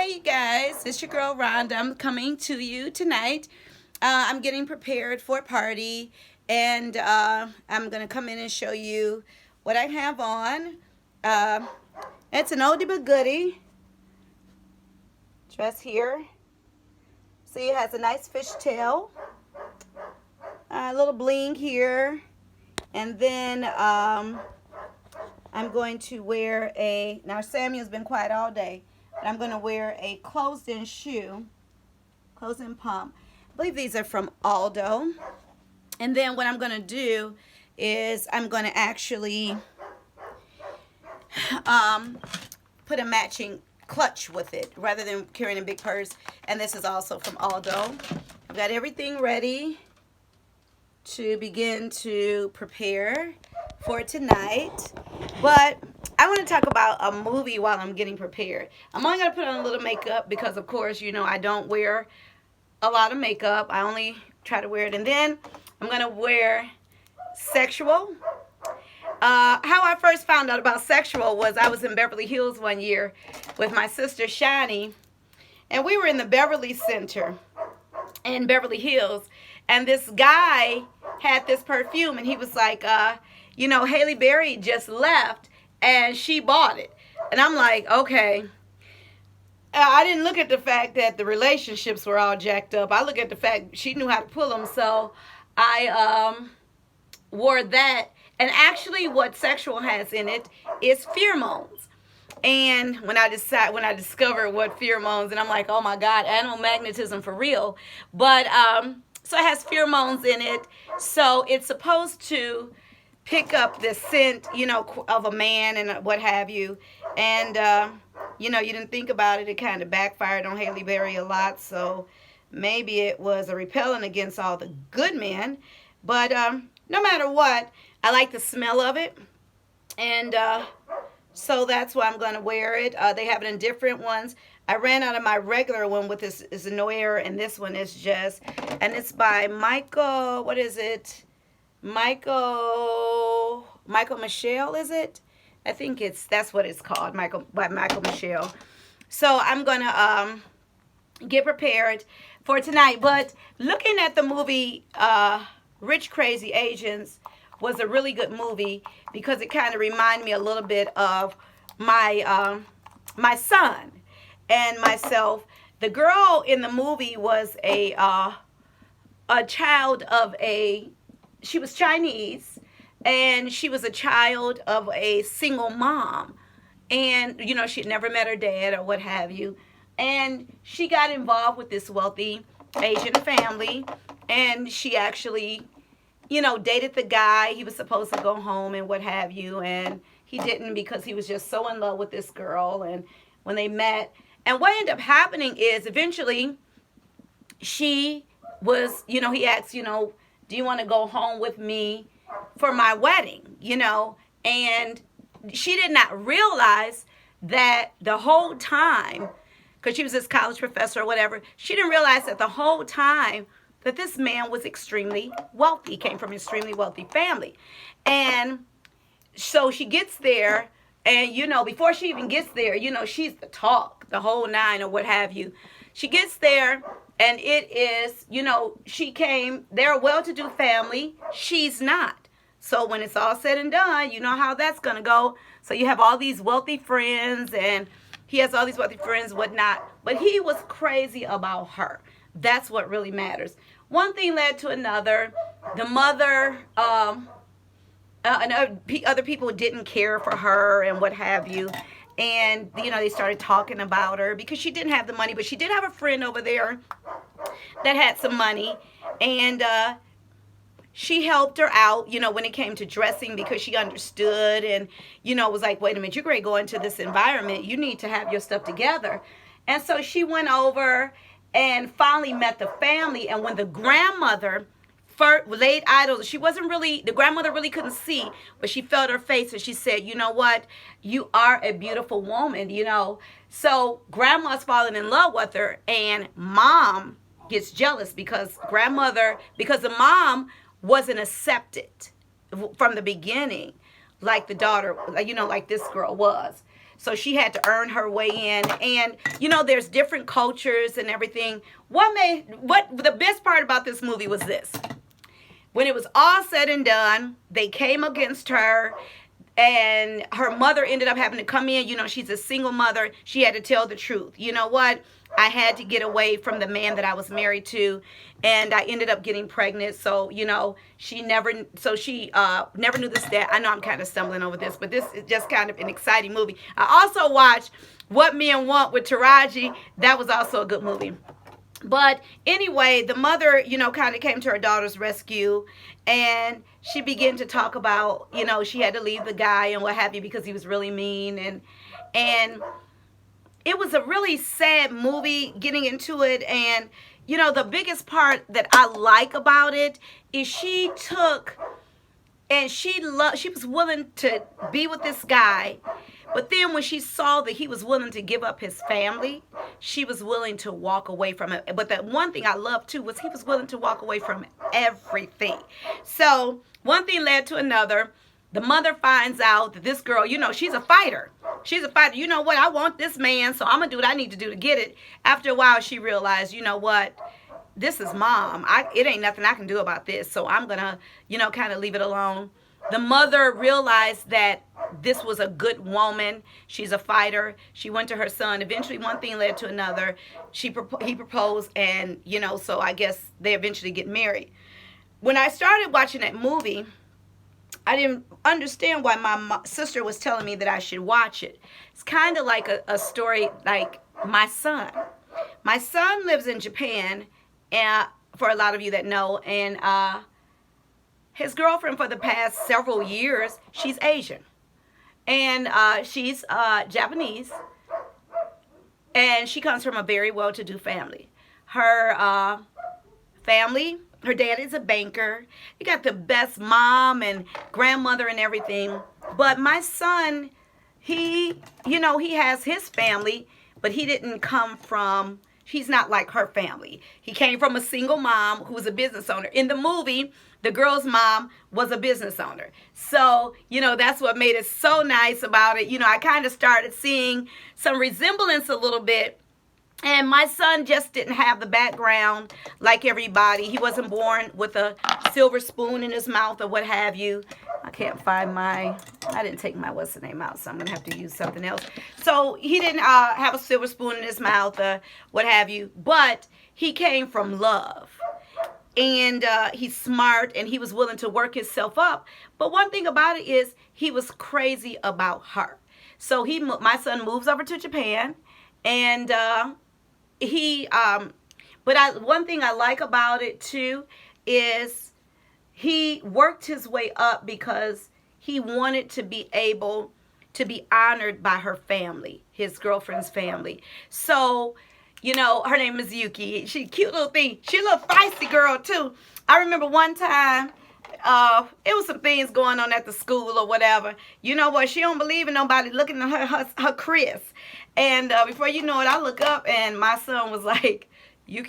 Hey, you guys, it's your girl Rhonda. I'm coming to you tonight. I'm getting prepared for a party, and I'm going to come in and show you what I have on. Uh, it's an oldie but goodie dress here. See, it has a nice fishtail, a little bling here, and then I'm going to wear now Samuel's been quiet all day, but I'm going to wear a closed-in shoe, closed-in pump. I believe these are from Aldo. And then what I'm going to do is I'm going to actually put a matching clutch with it rather than carrying a big purse. And this is also from Aldo. I've got everything ready to begin to prepare for tonight. But I want to talk about a movie while I'm getting prepared. I'm only going to put on a little makeup because, of course, you know, I don't wear a lot of makeup. I only try to wear it. And then I'm going to wear Sexual. How I first found out about Sexual was I was in Beverly Hills one year with my sister Shani. And we were in the Beverly Center in Beverly Hills. And this guy had this perfume. And he was like, you know, Halle Berry just left and she bought it. And I'm like, okay. I didn't look at the fact that the relationships were all jacked up. I look at the fact she knew how to pull them. So I wore that. And actually what Sexual has in it is pheromones. And when I discovered what pheromones, and I'm like, oh my God, animal magnetism for real. But so it has pheromones in it. So it's supposed to pick up the scent, you know, of a man and what have you. And, you know, you didn't think about it. It kind of backfired on Halle Berry a lot. So maybe it was a repellent against all the good men. But no matter what, I like the smell of it. And so that's why I'm going to wear it. They have it in different ones. I ran out of my regular one with this is Noir, and this one is just, and it's by Michael, what is it? Michael Michelle, is it? I think that's what it's called, by Michael Michelle. So I'm going to get prepared for tonight. But looking at the movie Rich Crazy Asians was a really good movie because it kind of reminded me a little bit of my my son and myself. The girl in the movie was a child of she was Chinese, and she was a child of a single mom. And, you know, she'd never met her dad or what have you. And she got involved with this wealthy Asian family, and she actually, you know, dated the guy. He was supposed to go home and what have you, and he didn't because he was just so in love with this girl. And when they met, and what ended up happening is eventually she was, you know, he asked, you know, do you want to go home with me for my wedding, you know? And she did not realize that the whole time, because she was this college professor or whatever, she didn't realize that the whole time that this man was extremely wealthy, came from an extremely wealthy family. And so she gets there, and, you know, before she even gets there, you know, she's the talk, the whole nine or what have you. She gets there, and it is, you know, they're a well-to-do family. She's not. So when it's all said and done, you know how that's going to go. So you have all these wealthy friends, and he has all these wealthy friends, whatnot. But he was crazy about her. That's what really matters. One thing led to another. The mother and other people didn't care for her and what have you. And, you know, they started talking about her because she didn't have the money. But she did have a friend over there that had some money. And she helped her out, you know, when it came to dressing because she understood and, you know, was like, wait a minute, you're going to go into this environment. You need to have your stuff together. And so she went over and finally met the family. And when the grandmother laid eyes, the grandmother really couldn't see, but she felt her face and she said, you know what, you are a beautiful woman, you know. So grandma's falling in love with her, and mom gets jealous because the mom wasn't accepted from the beginning like the daughter, you know, like this girl was. So she had to earn her way in. And, you know, there's different cultures and everything. What the best part about this movie was this. When it was all said and done, they came against her, and her mother ended up having to come in. You know, she's a single mother. She had to tell the truth. You know what? I had to get away from the man that I was married to, and I ended up getting pregnant. So, you know, she never knew this dad. I know I'm kind of stumbling over this, but this is just kind of an exciting movie. I also watched What Men Want with Taraji. That was also a good movie. But anyway, the mother, you know, kind of came to her daughter's rescue, and she began to talk about, you know, she had to leave the guy and what have you because he was really mean. And it was a really sad movie getting into it. And, you know, the biggest part that I like about it is she took and she was willing to be with this guy. But then when she saw that he was willing to give up his family, she was willing to walk away from it. But the one thing I loved too was he was willing to walk away from everything. So one thing led to another. The mother finds out that this girl, you know, she's a fighter. She's a fighter. You know what? I want this man, so I'm going to do what I need to do to get it. After a while, she realized, you know what? This is mom. It ain't nothing I can do about this, so I'm going to, you know, kind of leave it alone. The mother realized that this was a good woman. She's a fighter. She went to her son. Eventually, one thing led to another. He proposed, and, you know, so I guess they eventually get married. When I started watching that movie, I didn't understand why my sister was telling me that I should watch it. It's kind of like a story like my son. My son lives in Japan, and for a lot of you that know, and his girlfriend for the past several years, she's Asian. And she's Japanese. And she comes from a very well-to-do family. Her family, her dad is a banker. He got the best mom and grandmother and everything. But my son, he has his family, but he didn't come from, he's not like her family. He came from a single mom who was a business owner. In the movie, the girl's mom was a business owner. So, you know, that's what made it so nice about it. You know, I kind of started seeing some resemblance a little bit. And my son just didn't have the background like everybody. He wasn't born with a silver spoon in his mouth or what have you. I can't find I didn't take my what's the name out, so I'm going to have to use something else. So he didn't have a silver spoon in his mouth or what have you. But he came from love. And he's smart, and he was willing to work himself up. But one thing about it is he was crazy about her. So my son moves over to Japan, and one thing I like about it too is he worked his way up because he wanted to be able to be honored by her family, his girlfriend's family. So, you know, her name is Yuki. She's a cute little thing. She's a little feisty girl, too. I remember one time, it was some things going on at the school or whatever. You know what? She don't believe in nobody looking at her Chris. And before you know it, I look up, and my son was like, we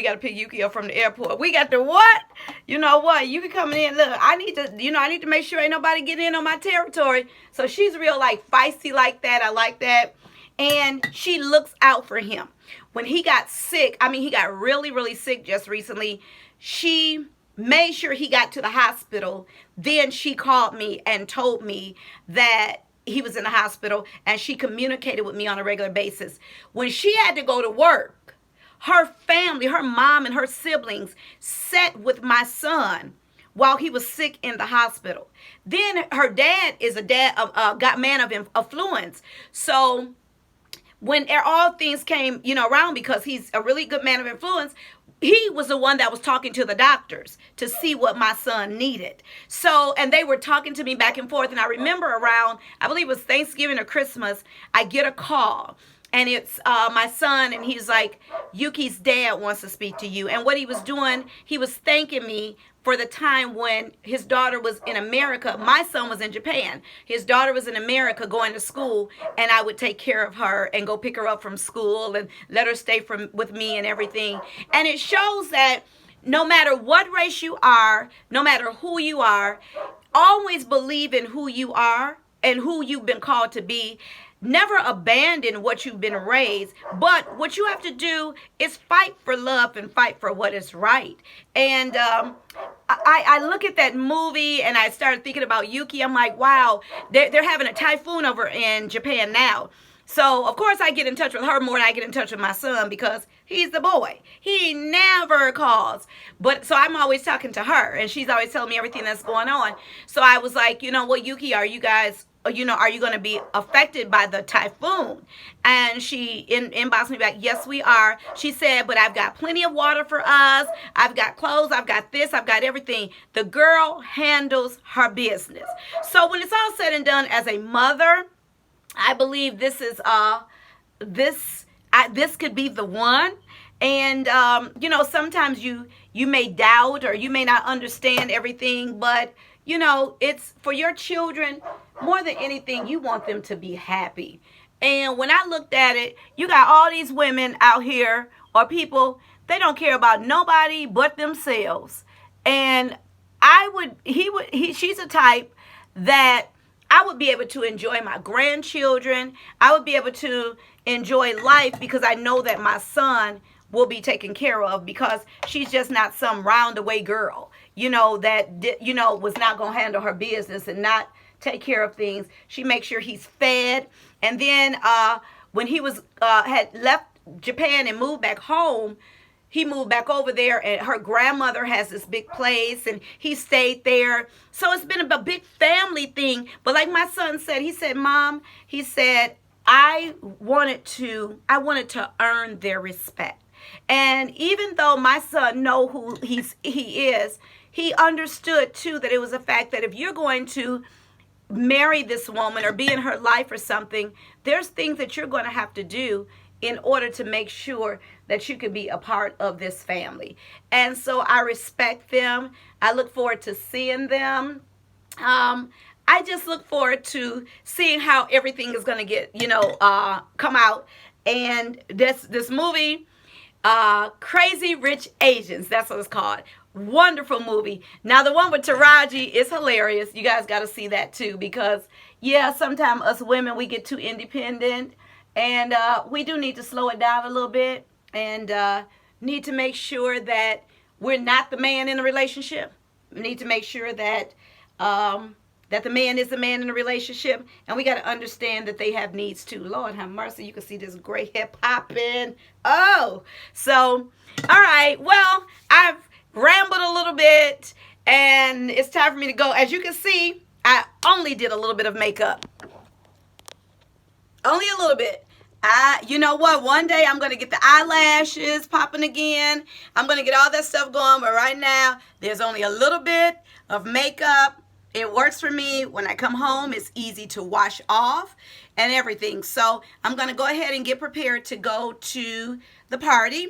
got to pick Yuki up from the airport. We got to what? You know what? Yuki coming in. Look, I need to make sure ain't nobody getting in on my territory. So she's real, like, feisty like that. I like that. And she looks out for him. When he got sick, he got really, really sick just recently, she made sure he got to the hospital. Then she called me and told me that he was in the hospital, and she communicated with me on a regular basis. When she had to go to work, her family, her mom and her siblings sat with my son while he was sick in the hospital. Then her dad is a man of affluence. So when all things came, around, because he's a really good man of influence, he was the one that was talking to the doctors to see what my son needed. So, and they were talking to me back and forth. And I remember around, I believe it was Thanksgiving or Christmas, I get a call. And it's my son, and he's like, Yuki's dad wants to speak to you. And what he was doing, he was thanking me for the time when his daughter was in America. My son was in Japan. His daughter was in America going to school, and I would take care of her and go pick her up from school and let her stay with me and everything. And it shows that no matter what race you are, no matter who you are, always believe in who you are and who you've been called to be. never abandon what you've been raised, but what you have to do is fight for love and fight for what is right. And I look at that movie and I started thinking about Yuki. I'm like, wow, they're having a typhoon over in Japan now. So, of course, I get in touch with her more than I get in touch with my son because he's the boy. He never calls. But so I'm always talking to her and she's always telling me everything that's going on. So I was like, you know what, Yuki, are you guys, are you going to be affected by the typhoon? And she inboxed me back, yes, we are. She said, but I've got plenty of water for us. I've got clothes. I've got this. I've got everything. The girl handles her business. So when it's all said and done, as a mother, I believe this is this could be the one. And sometimes you may doubt or you may not understand everything, but it's for your children more than anything. You want them to be happy. And when I looked at it, you got all these women out here or people, they don't care about nobody but themselves. And she's a type that I would be able to enjoy my grandchildren. I would be able to enjoy life because I know that my son will be taken care of, because she's just not some roundaway girl, that was not going to handle her business and not take care of things. She makes sure he's fed. And then when he had left Japan and moved back home, he moved back over there, and her grandmother has this big place, and he stayed there. So it's been a big family thing. But like my son said, he said, Mom, he said, I wanted to earn their respect. And even though my son know who he is, he understood too that it was a fact that if you're going to marry this woman or be in her life or something, there's things that you're going to have to do in order to make sure that you can be a part of this family. And so I respect them. I look forward to seeing them. I just look forward to seeing how everything is going to get, come out. And this movie, Crazy Rich Asians, that's what it's called. Wonderful movie. Now the one with Taraji is hilarious. You guys got to see that too, because sometimes us women, we get too independent. And we do need to slow it down a little bit, and need to make sure that we're not the man in the relationship. We need to make sure that that the man is the man in the relationship, and we got to understand that they have needs too. Lord have mercy, you can see this great hair popping. Oh, so all right. Well, I've rambled a little bit, and it's time for me to go. As you can see, I only did a little bit of makeup. Only a little bit. You know what? One day I'm going to get the eyelashes popping again. I'm going to get all that stuff going. But right now, there's only a little bit of makeup. It works for me. When I come home, it's easy to wash off and everything. So I'm going to go ahead and get prepared to go to the party.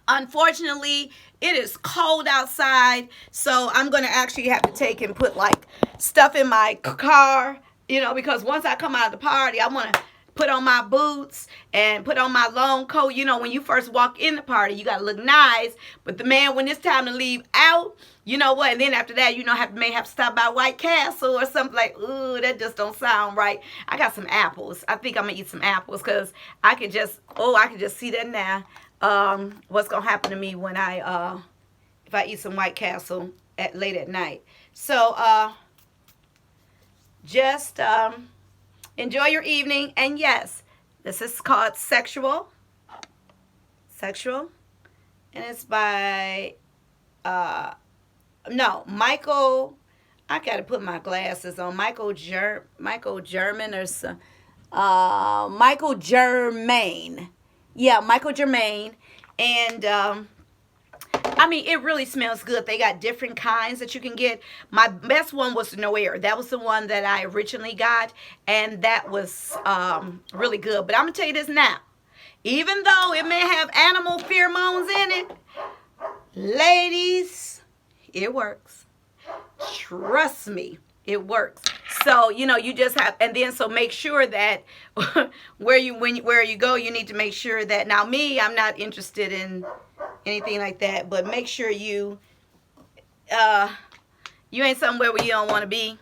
Unfortunately, it is cold outside. So I'm going to actually have to take and put like stuff in my car. Because once I come out of the party, I want to put on my boots and put on my long coat. When you first walk in the party, you got to look nice. But the man, when it's time to leave out, you know what? And then after that, may have to stop by White Castle or something like, ooh, that just don't sound right. I got some apples. I think I'm going to eat some apples because I can just see that now. What's going to happen to me when if I eat some White Castle late at night. So, just enjoy your evening. And yes, this is called Sexual. And it's by Michael. I gotta put my glasses on. Michael Germain or some Michael Germain. Yeah, Michael Germain. And it really smells good. They got different kinds that you can get. My best one was Noir. That was the one that I originally got, and that was really good. But I'm going to tell you this now. Even though it may have animal pheromones in it, ladies, it works. Trust me, it works. So, you just have, and then so make sure that where you go, you need to make sure that, now me, I'm not interested in anything like that, but make sure you ain't somewhere where you don't want to be.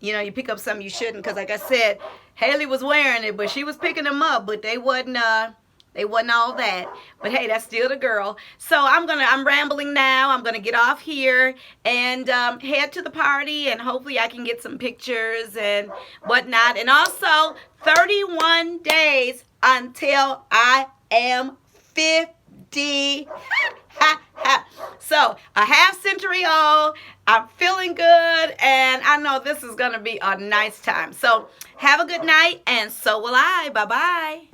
you pick up something you shouldn't, because like I said, Haley was wearing it, but she was picking them up, but they wasn't all that. But hey, that's still the girl. So I'm rambling now. I'm gonna get off here and head to the party, and hopefully I can get some pictures and whatnot. And also 31 days until I am 50. So a half century old. I'm feeling good, and I know this is gonna be a nice time. So have a good night, and so will I. Bye bye.